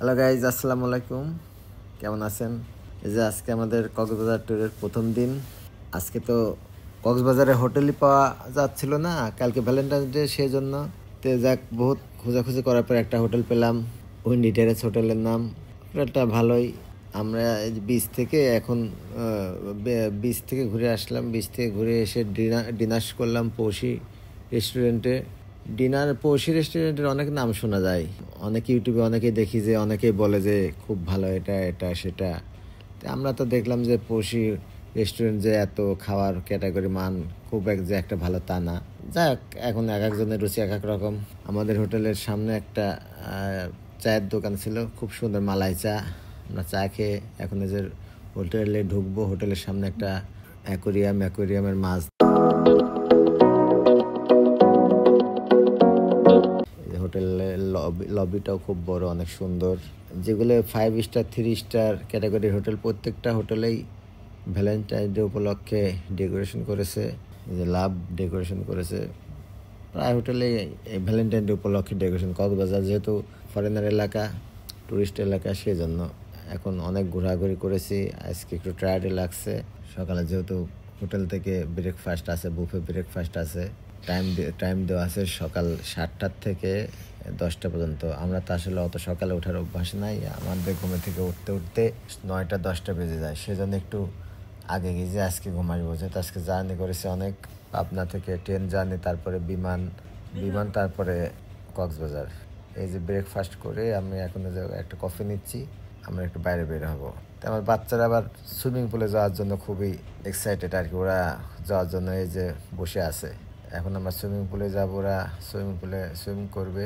Hello guys, আসসালামু আলাইকুম। কেমন আছেন? এই যে আজকে আমাদের কক্সবাজার ট্যুরের প্রথম দিন। আজকে তো কক্সবাজারে হোটেলই পাওয়া যাচ্ছিল না, কালকে ভ্যালেন্টাইন্স ডে, সেই জন্য তো যাক বহুত খোঁজাখুঁজি করার পর একটা হোটেল পেলাম, উইন্ডি টেরেস হোটেলের নাম। হোটেলটা ভালোই। আমরা এই যে বিচ থেকে ঘুরে আসলাম। বিচ থেকে ঘুরে এসে ডিনার করলাম পৌষি রেস্টুরেন্টে। পৌষি রেস্টুরেন্টের অনেক নাম শোনা যায়, অনেক ইউটিউবে অনেকেই দেখি যে অনেকেই বলে যে খুব ভালো, এটা এটা সেটা। তো আমরা তো দেখলাম যে পৌষি রেস্টুরেন্ট যে এত খাওয়ার ক্যাটাগরি মান খুব যে একটা ভালো তা না। যাক, এখন এক একজনের রুচি এক এক রকম। আমাদের হোটেলের সামনে একটা চায়ের দোকান ছিল, খুব সুন্দর মালাই চা। আমরা চা খেয়ে এখন এই যে হোটেলে ঢুকবো। হোটেলের সামনে একটা অ্যাকোরিয়ামের মাছ। হোটেলের লবিটাও খুব বড়, অনেক সুন্দর। যেগুলো 5 স্টার 3 স্টার ক্যাটাগরির হোটেল, প্রত্যেকটা হোটেলেই ভ্যালেন্টাইন ডে উপলক্ষে ডেকোরেশন করেছে, যে লাভ ডেকোরেশন করেছে। প্রায় হোটেলেই ভ্যালেন্টাইন ডে উপলক্ষে ডেকোরেশন। কক্সবাজার যেহেতু ফরেনার এলাকা, টুরিস্ট এলাকা, সেই জন্য এখন অনেক ঘোরাঘুরি করেছি। আজকে একটু টায়ার্ডে লাগছে। সকালে যেহেতু হোটেল থেকে ব্রেকফাস্ট আছে, বুফে ব্রেকফাস্ট আছে, টাইম দেওয়া আছে সকাল 7টা থেকে 10টা পর্যন্ত। আমরা তো আসলে অত সকালে ওঠার অভ্যাস নাই, আমাদের ঘুমে থেকে উঠতে উঠতে 9টা 10টা বেজে যায়। সেজন্য একটু আগে গিয়ে আজকে ঘুম আসবো। যেহেতু আজকে জার্নি করেছি অনেক, পাবনা থেকে ট্রেন জার্নি, তারপরে বিমান তারপরে কক্সবাজার। এই যে ব্রেকফাস্ট করে আমি এখন একটা কফি নিচ্ছি, আমরা একটু বাইরে বের হবো। তো আমার বাচ্চারা আবার সুইমিং পুলে যাওয়ার জন্য খুবই এক্সাইটেড আর কি। ওরা যাওয়ার জন্য এই যে বসে আছে। এখন আমরা সুইমিং পুলে যাবো, ওরা সুইমিং পুলে সুইমিং করবে।